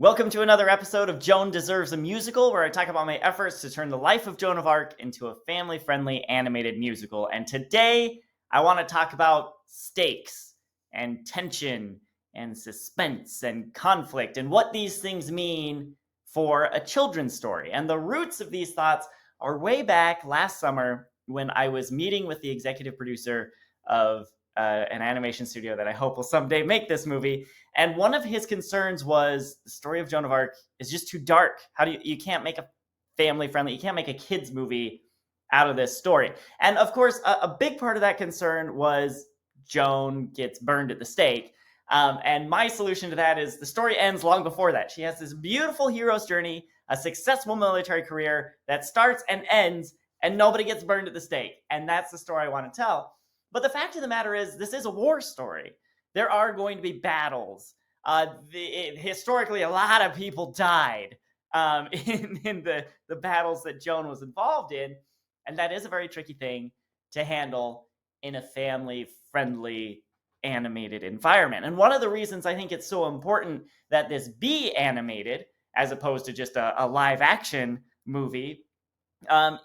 Welcome to another episode of Joan Deserves a Musical, where I talk about my efforts to turn the life of Joan of Arc into a family-friendly animated musical. And today, I want to talk about stakes and tension and suspense and conflict and what these things mean for a children's story. And the roots of these thoughts are way back last summer when I was meeting with the executive producer of an animation studio that I hope will someday make this movie. And one of his concerns was the story of Joan of Arc is just too dark. How do you can't make a family friendly, you can't make a kids movie out of this story. And of course, a big part of that concern was Joan gets burned at the stake. And my solution to that is the story ends long before that. She has this beautiful hero's journey, a successful military career that starts and ends, and nobody gets burned at the stake. And that's the story I want to tell. But the fact of the matter is, this is a war story. There are going to be battles. Historically, a lot of people died in the battles that Joan was involved in. And that is a very tricky thing to handle in a family-friendly animated environment. And one of the reasons I think it's so important that this be animated, as opposed to just a live-action movie,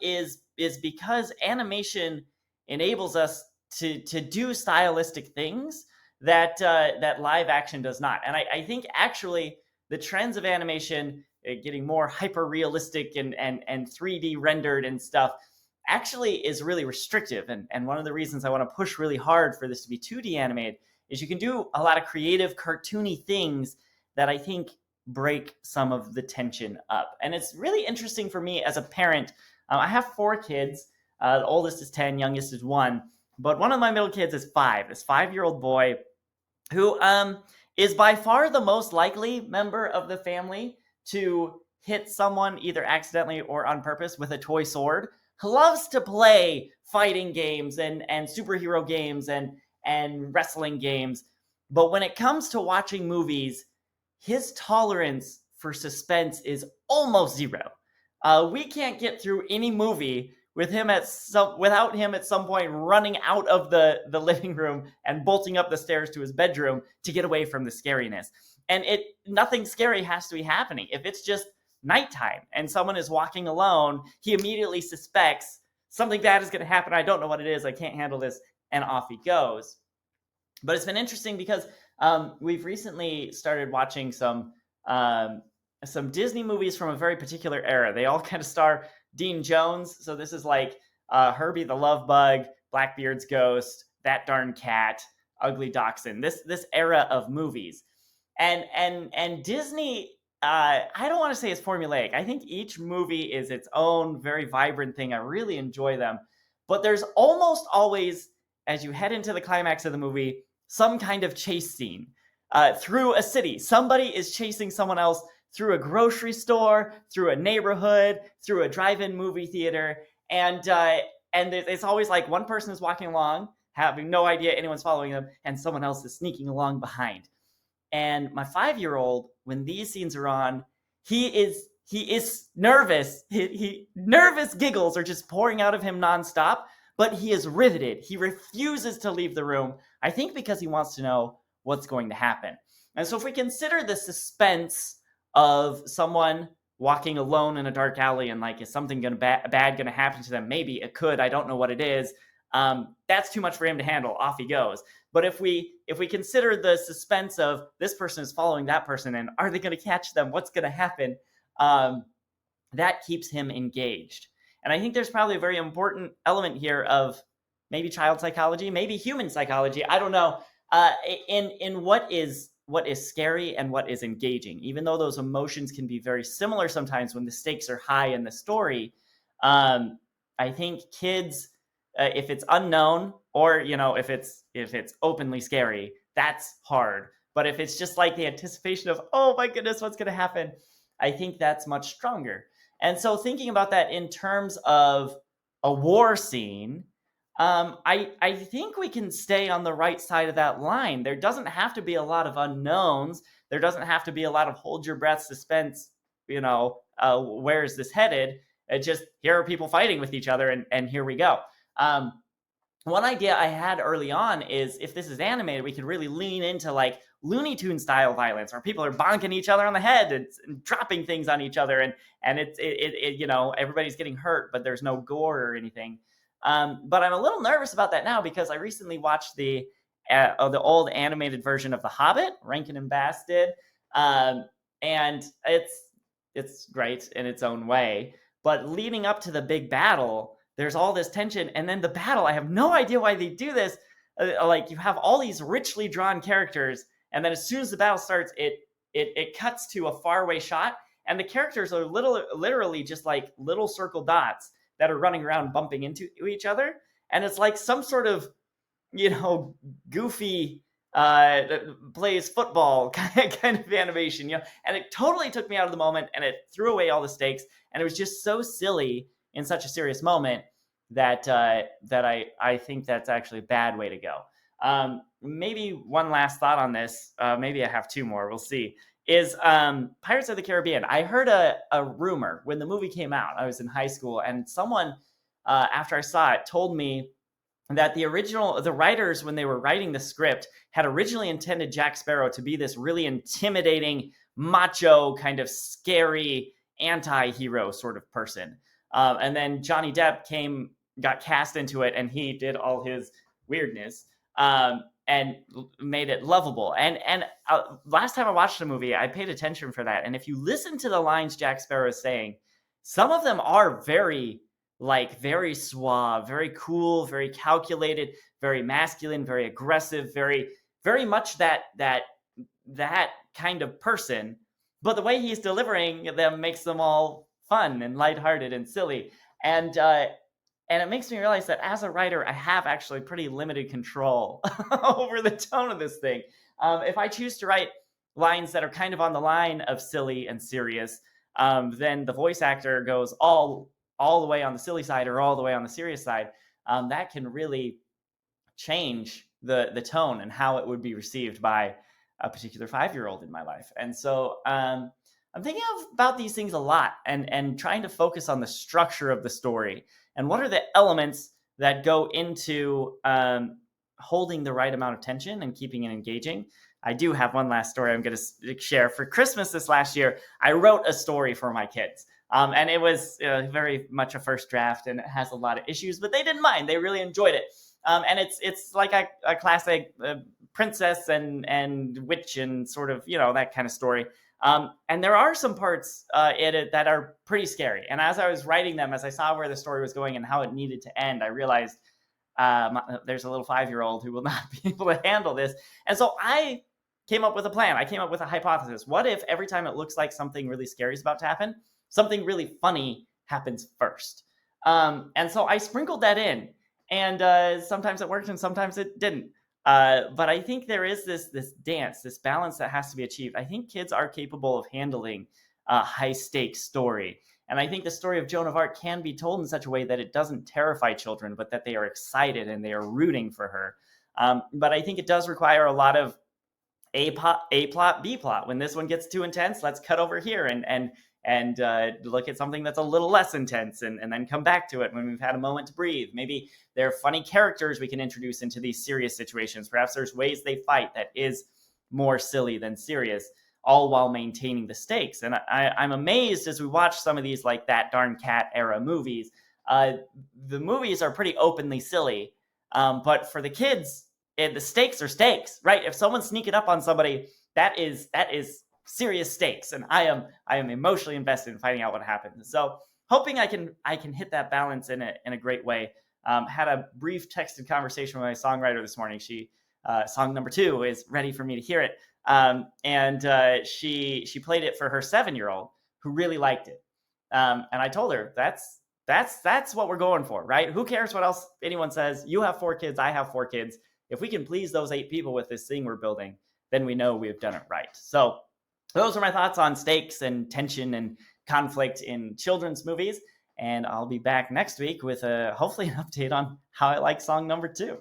is because animation enables us to do stylistic things that live action does not. And I think actually the trends of animation getting more hyper realistic and 3D rendered and stuff actually is really restrictive. And one of the reasons I want to push really hard for this to be 2D animated is you can do a lot of creative cartoony things that I think break some of the tension up. And it's really interesting for me as a parent. I have 4 kids. The oldest is 10, youngest is 1. But one of my middle kids is 5, this 5-year-old boy who is by far the most likely member of the family to hit someone either accidentally or on purpose with a toy sword. He loves to play fighting games and superhero games and wrestling games. But when it comes to watching movies, his tolerance for suspense is almost zero. We can't get through any movie without him at some point running out of the living room and bolting up the stairs to his bedroom to get away from the scariness. And nothing scary has to be happening. If it's just nighttime and someone is walking alone, he immediately suspects something bad is going to happen. I don't know what it is. I can't handle this. And off he goes. But it's been interesting because we've recently started watching some Disney movies from a very particular era. They all kind of star Dean Jones. So this is like Herbie the Love Bug, Blackbeard's Ghost, That Darn Cat, Ugly Dachshund. This era of movies, and Disney. I don't want to say it's formulaic. I think each movie is its own very vibrant thing. I really enjoy them, but there's almost always, as you head into the climax of the movie, some kind of chase scene through a city. Somebody is chasing someone else through a grocery store, through a neighborhood, through a drive-in movie theater, and it's always like one person is walking along, having no idea anyone's following them, and someone else is sneaking along behind. And my 5-year-old, when these scenes are on, he is nervous. He nervous giggles are just pouring out of him nonstop, but he is riveted. He refuses to leave the room, I think because he wants to know what's going to happen. And so if we consider the suspense of someone walking alone in a dark alley and like, is something bad gonna happen to them? Maybe it could. I don't know what it is. That's too much for him to handle. Off he goes. But if we consider the suspense of this person is following that person and are they going to catch them? What's going to happen? That keeps him engaged. And I think there's probably a very important element here of maybe child psychology, maybe human psychology. I don't know. In what is scary and what is engaging, even though those emotions can be very similar sometimes when the stakes are high in the story. I think kids, if it's unknown or, if it's openly scary, that's hard. But if it's just like the anticipation of, oh my goodness, what's going to happen? I think that's much stronger. And so thinking about that in terms of a war scene, I think we can stay on the right side of that line. There doesn't have to be a lot of unknowns. There doesn't have to be a lot of hold your breath suspense, where is this headed? It just, here are people fighting with each other and here we go. One idea I had early on is if this is animated, we could really lean into like, Looney Tune style violence where people are bonking each other on the head and dropping things on each other, and everybody's getting hurt, but there's no gore or anything. But I'm a little nervous about that now because I recently watched the old animated version of The Hobbit. Rankin and Bass did, and it's great in its own way. But leading up to the big battle, there's all this tension, and then the battle, I have no idea why they do this. Like, you have all these richly drawn characters, and then as soon as the battle starts, it cuts to a faraway shot, and the characters are literally just like little circle dots that are running around bumping into each other, and it's like some sort of, goofy plays football kind of animation, and it totally took me out of the moment, and it threw away all the stakes, and it was just so silly in such a serious moment that I think that's actually a bad way to go. Maybe one last thought on this. Maybe I have two more. We'll see. Is Pirates of the Caribbean. I heard a rumor when the movie came out. I was in high school, and someone after I saw it told me that the writers, when they were writing the script, had originally intended Jack Sparrow to be this really intimidating, macho, kind of scary anti-hero sort of person. And then Johnny Depp got cast into it, and he did all his weirdness and made it lovable. And last time I watched the movie, I paid attention for that. And if you listen to the lines Jack Sparrow is saying, some of them are very suave, very cool, very calculated, very masculine, very aggressive, very, very much that kind of person. But the way he's delivering them makes them all fun and lighthearted and silly. And it makes me realize that as a writer, I have actually pretty limited control over the tone of this thing. If I choose to write lines that are kind of on the line of silly and serious, then the voice actor goes all the way on the silly side or all the way on the serious side. That can really change the tone and how it would be received by a particular 5-year-old in my life. And so I'm thinking about these things a lot and trying to focus on the structure of the story and what are the elements that go into holding the right amount of tension and keeping it engaging. I do have one last story I'm going to share. For Christmas this last year, I wrote a story for my kids. And it was very much a first draft, and it has a lot of issues, but they didn't mind. They really enjoyed it. And it's like a classic princess and witch and sort of, that kind of story. And there are some parts in it that are pretty scary. And as I was writing them, as I saw where the story was going and how it needed to end, I realized there's a little 5-year-old who will not be able to handle this. And so I came up with a plan. I came up with a hypothesis. What if every time it looks like something really scary is about to happen, something really funny happens first? And so I sprinkled that in. And sometimes it worked and sometimes it didn't. But I think there is this dance, this balance that has to be achieved. I think kids are capable of handling a high-stakes story. And I think the story of Joan of Arc can be told in such a way that it doesn't terrify children, but that they are excited and they are rooting for her. But I think it does require a lot of A plot, B plot. When this one gets too intense, let's cut over here and look at something that's a little less intense and then come back to it when we've had a moment to breathe. Maybe there are funny characters we can introduce into these serious situations. Perhaps there's ways they fight that is more silly than serious, all while maintaining the stakes. And I'm amazed as we watch some of these like That Darn Cat era movies. The movies are pretty openly silly, but for the kids, the stakes are stakes, right? If someone's sneaking up on somebody, that is serious stakes, and I am emotionally invested in finding out what happens. So hoping I can hit that balance in a great way. Had a brief texted conversation with my songwriter this morning. She song number 2 is ready for me to hear it, and she played it for her 7-year-old who really liked it. And I told her that's what we're going for, right? Who cares what else anyone says? You have 4 kids, I have 4 kids. If we can please those 8 people with this thing we're building, then we know we've done it right. So those are my thoughts on stakes and tension and conflict in children's movies. And I'll be back next week with hopefully an update on how I like song number 2.